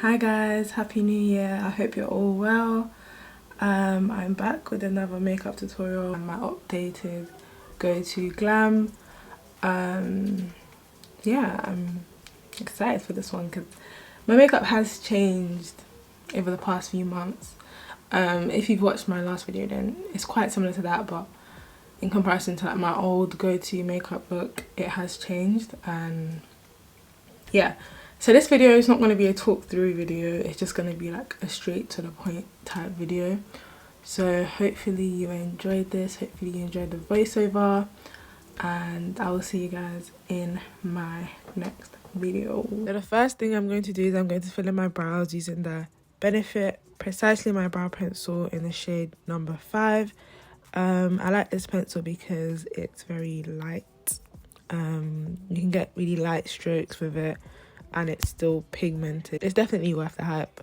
Hi guys, happy new year. I hope you're all well. I'm back with another makeup tutorial and my updated go-to glam. Yeah, I'm excited for this one because my makeup has changed over the past few months. If you've watched my last video, then it's quite similar to that, but in comparison to like my old go-to makeup look, it has changed. And yeah, so this video is not going to be a talk through video, it's just going to be like a straight to the point type video. So hopefully you enjoyed this, hopefully you enjoyed the voiceover, and I will see you guys in my next video. So the first thing I'm going to do is I'm going to fill in my brows using the Benefit Precisely My Brow Pencil in the shade number 5. I like this pencil because it's very light. You can get really light strokes with it and it's still pigmented. It's definitely worth the hype.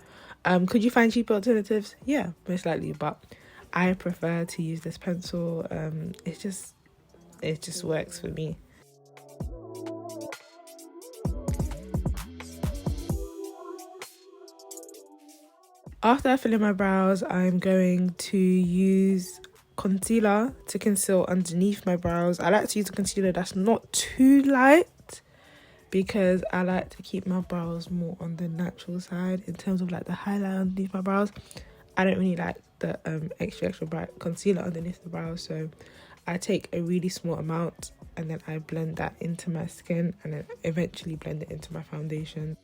Could you find cheaper alternatives? Yeah, most likely, but I prefer to use this pencil. It just works for me. After I fill in my brows, I'm going to use concealer to conceal underneath my brows. I like to use a concealer that's not too light because I like to keep my brows more on the natural side in terms of like the highlight underneath my brows. I don't really like the extra bright concealer underneath the brows, so I take a really small amount and then I blend that into my skin and then eventually blend it into my foundation.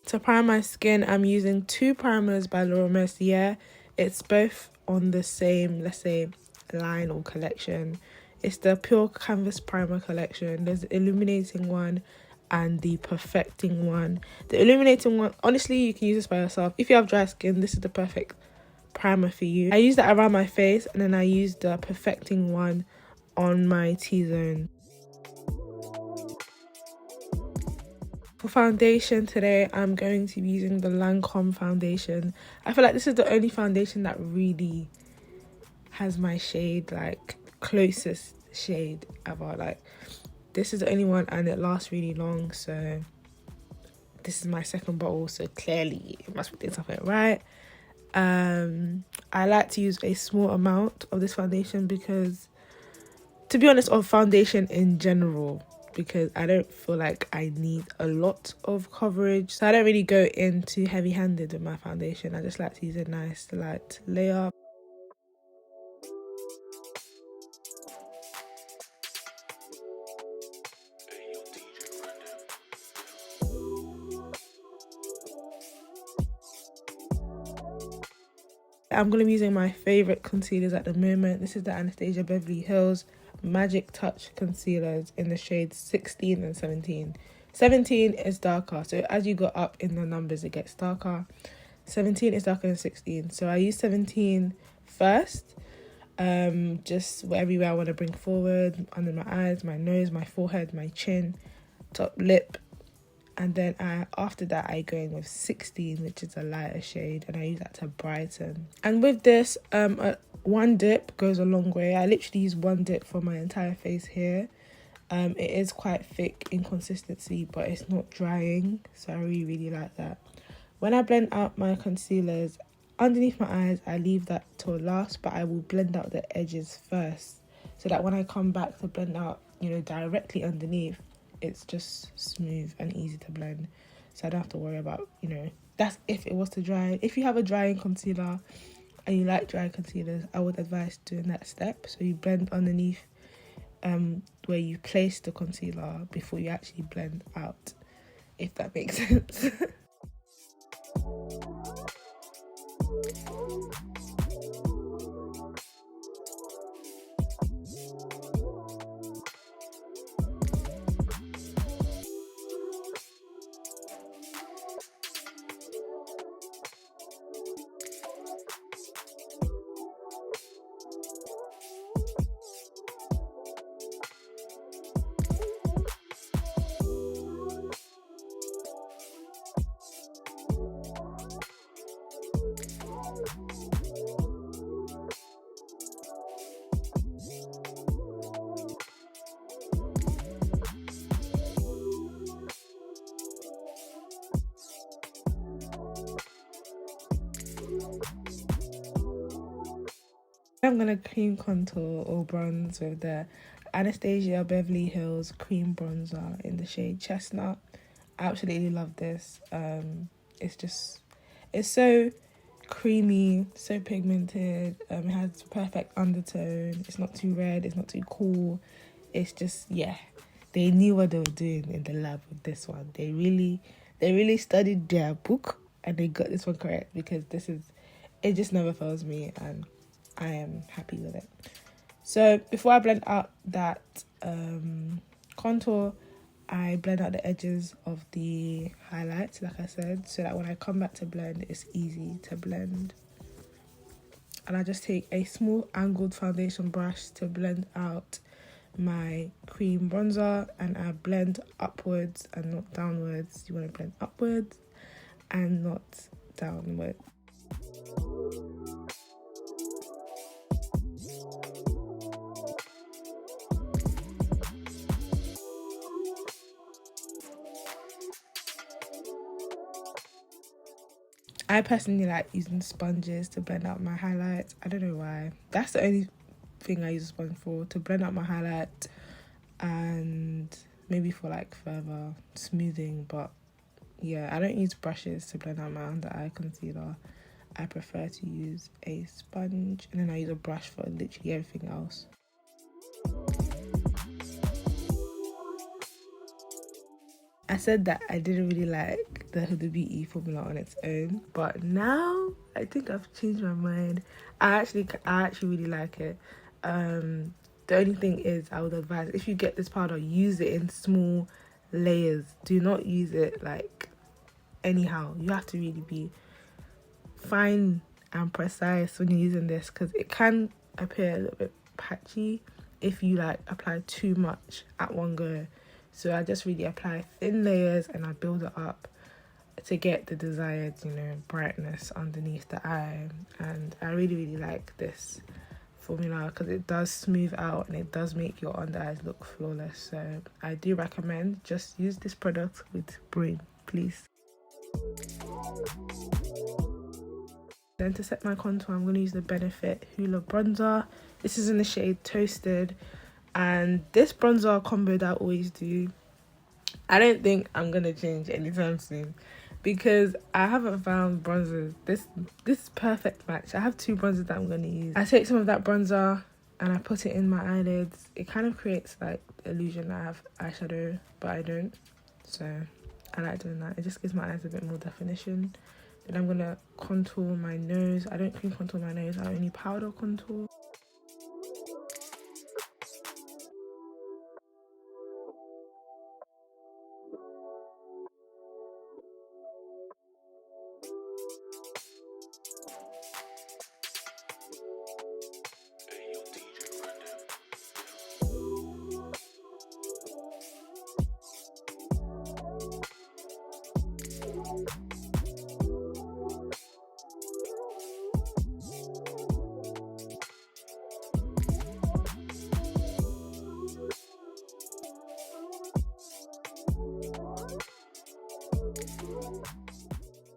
To prime my skin, I'm using 2 primers by Mercier. It's both on the same, let's say, line or collection. It's the Pure Canvas Primer collection. There's the illuminating one and the perfecting one. The illuminating one, honestly, you can use this by yourself. If you have dry skin, this is the perfect primer for you. I use that around my face and then I use the perfecting one on my T-zone. For foundation today, I'm going to be using the Lancome foundation. I feel like this is the only foundation that really has my shade, like closest shade ever. Like this is the only one and it lasts really long, so this is my second bottle, so clearly it must be doing something right. I like to use a small amount of this foundation because, to be honest, of foundation in general, because I don't feel like I need a lot of coverage. So I don't really go in too heavy-handed with my foundation. I just like to use a nice light layer. I'm going to be using my favourite concealers at the moment. This is the Anastasia Beverly Hills Magic Touch concealers in the shades 16 and 17. 17 is darker, so as you go up in the numbers it gets darker. 17 is darker than 16, so I use 17 first, just everywhere I want to bring forward, under my eyes, my nose, my forehead, my chin, top lip. And then after that I go in with 16, which is a lighter shade, and I use that to brighten. And with this, one dip goes a long way. I literally use one dip for my entire face here. It is quite thick in consistency, but it's not drying, so I really like that. When I blend out my concealers underneath my eyes, I leave that till last, but I will blend out the edges first, so that when I come back to blend out, directly underneath, it's just smooth and easy to blend, so I don't have to worry about, that's if it was to dry. If you have a drying concealer and you like dry concealers, I would advise doing that step, so you blend underneath where you place the concealer before you actually blend out, if that makes sense. I'm gonna cream contour or bronze with the Anastasia Beverly Hills cream bronzer in the shade Chestnut. I absolutely love this. It's so creamy, so pigmented. It has perfect undertone. It's not too red, it's not too cool. It's just, yeah, they knew what they were doing in the lab with this one. They really studied their book and they got this one correct, because it just never fails me and I am happy with it. So before I blend out that contour, I blend out the edges of the highlights, like I said, so that when I come back to blend, it's easy to blend. And I just take a small angled foundation brush to blend out my cream bronzer, and I blend upwards and not downwards. You want to blend upwards and not downwards. I personally like using sponges to blend out my highlights. I don't know why. That's the only thing I use a sponge for, to blend out my highlight and maybe for like further smoothing. But yeah, I don't use brushes to blend out my under eye concealer. I prefer to use a sponge, and then I use a brush for literally everything else. I said that I didn't really like the Huda Beauty formula on its own, but now I think I've changed my mind. I actually really like it. The only thing is, I would advise, if you get this powder, use it in small layers. Do not use it like anyhow. You have to really be fine and precise when you're using this, because it can appear a little bit patchy if you like apply too much at one go. So I just really apply thin layers and I build it up to get the desired, brightness underneath the eye. And I really like this formula because it does smooth out and it does make your under eyes look flawless. So I do recommend, just use this product with brain, please. Then to set my contour, I'm going to use the Benefit Hoola bronzer. This is in the shade Toasted. And this bronzer combo that I always do, I don't think I'm going to change anytime soon, because I haven't found bronzers. This is perfect match. I have two bronzers that I'm going to use. I take some of that bronzer and I put it in my eyelids. It kind of creates like the illusion that I have eyeshadow, but I don't. So I like doing that. It just gives my eyes a bit more definition. Then I'm going to contour my nose. I don't cream contour my nose. I only powder contour.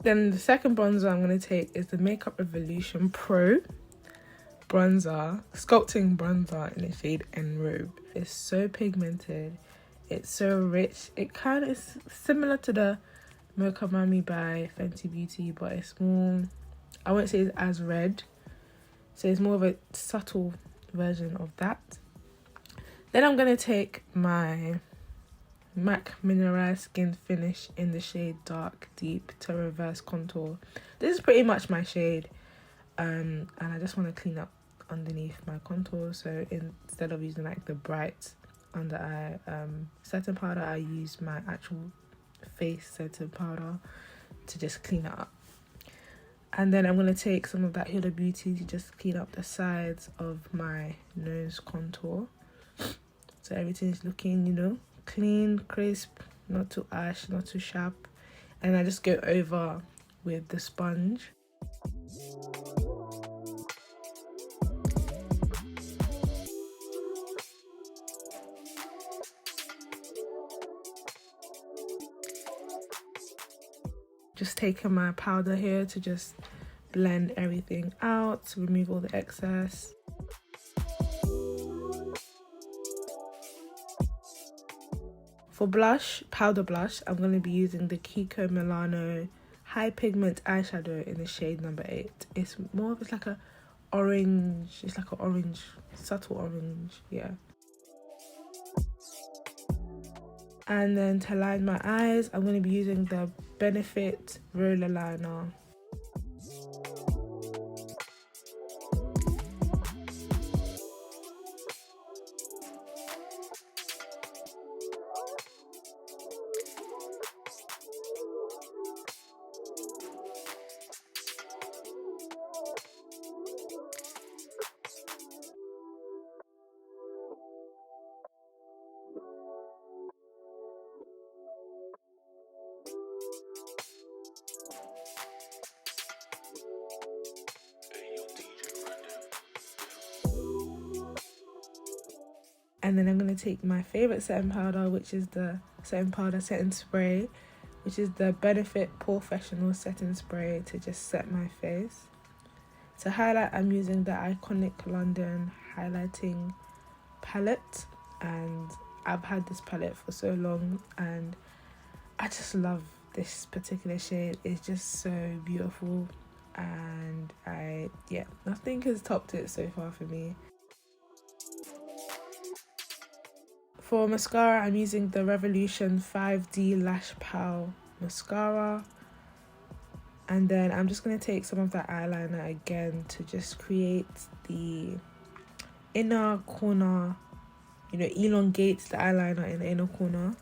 Then the second bronzer I'm going to take is the Makeup Revolution Pro bronzer, Sculpting bronzer in the shade Enrobe. It's so pigmented, it's so rich. It kind of is similar to the Mocha Mami by Fenty Beauty, but it's more, I won't say it's as red, so it's more of a subtle version of that. Then I'm going to take my MAC Mineralized Skin Finish in the shade Dark Deep to reverse contour. This is pretty much my shade, and I just want to clean up underneath my contour. So instead of using like the bright under eye setting powder, I use my actual face setting powder to just clean it up. And then I'm going to take some of that Huda Beauty to just clean up the sides of my nose contour, so everything's looking, clean, crisp, not too ash, not too sharp. And I just go over with the sponge. Just taking my powder here to just blend everything out, to remove all the excess. For blush, powder blush, I'm going to be using the Kiko Milano High Pigment Eyeshadow in the shade number 8. It's like a orange, it's like an orange, subtle orange, yeah. And then to line my eyes, I'm going to be using the Benefit Roller Liner. And then I'm going to take my favourite setting powder, which is the setting powder setting spray, which is the Benefit Porefessional setting spray, to just set my face. To highlight, I'm using the Iconic London highlighting palette, and I've had this palette for so long and I just love this particular shade. It's just so beautiful, and nothing has topped it so far for me. For mascara, I'm using the Revolution 5D Lash Pow mascara. And then I'm just going to take some of that eyeliner again to just create the inner corner, you know, elongate the eyeliner in the inner corner.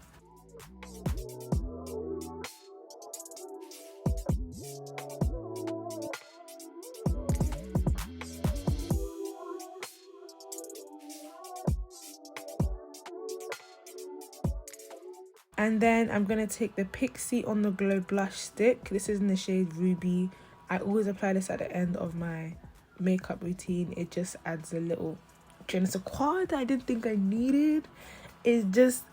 And then I'm going to take the Pixi On The Glow blush stick. This is in the shade Ruby. I always apply this at the end of my makeup routine. It just adds a little je ne sais quoi that I didn't think I needed. It's just,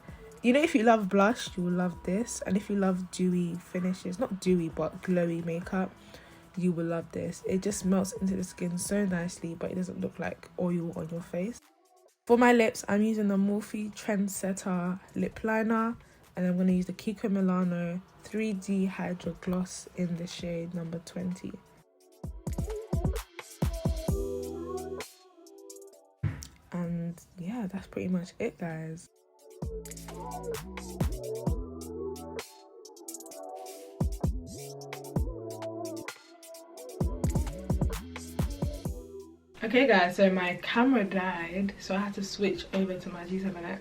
you know, if you love blush, you will love this. And if you love dewy finishes, not dewy, but glowy makeup, you will love this. It just melts into the skin so nicely, but it doesn't look like oil on your face. For my lips, I'm using the Morphe Trendsetter lip liner. And I'm going to use the Kiko Milano 3D Hydra Gloss in the shade number 20. And yeah, that's pretty much it, guys. Okay guys, so my camera died, so I had to switch over to my G7X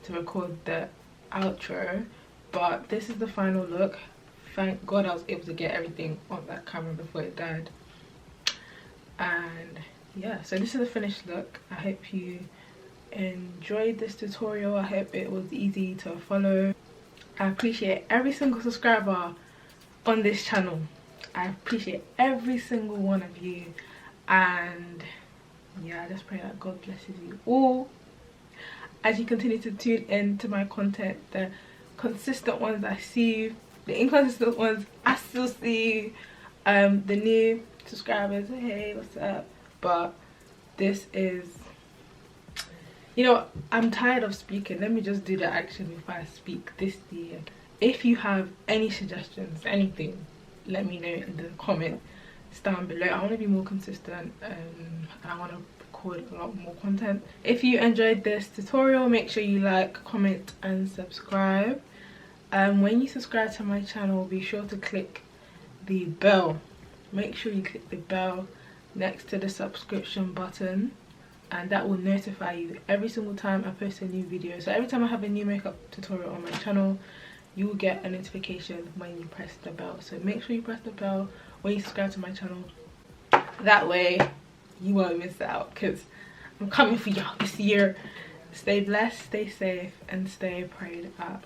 to record the outro, but this is the final look. Thank God I was able to get everything on that camera before it died. And yeah, so this is the finished look. I hope you enjoyed this tutorial. I hope it was easy to follow. I appreciate every single subscriber on this channel. I appreciate every single one of you, and yeah, I just pray that God blesses you all as you continue to tune in to my content. The consistent ones I see you, the inconsistent ones I still see you, the new subscribers, hey, what's up? But this is, you know, I'm tired of speaking. Let me just do the action before I speak this year. If you have any suggestions, anything, let me know in the comments down below. I want to be more consistent, and I want to record a lot more content. If you enjoyed this tutorial, make sure you like, comment and subscribe. When you subscribe to my channel, be sure to click the bell. Make sure you click the bell next to the subscription button, and that will notify you every single time I post a new video. So every time I have a new makeup tutorial on my channel, you will get a notification when you press the bell. So make sure you press the bell when you subscribe to my channel. That way you won't miss out, because I'm coming for y'all this year. Stay blessed, stay safe and stay prayed up.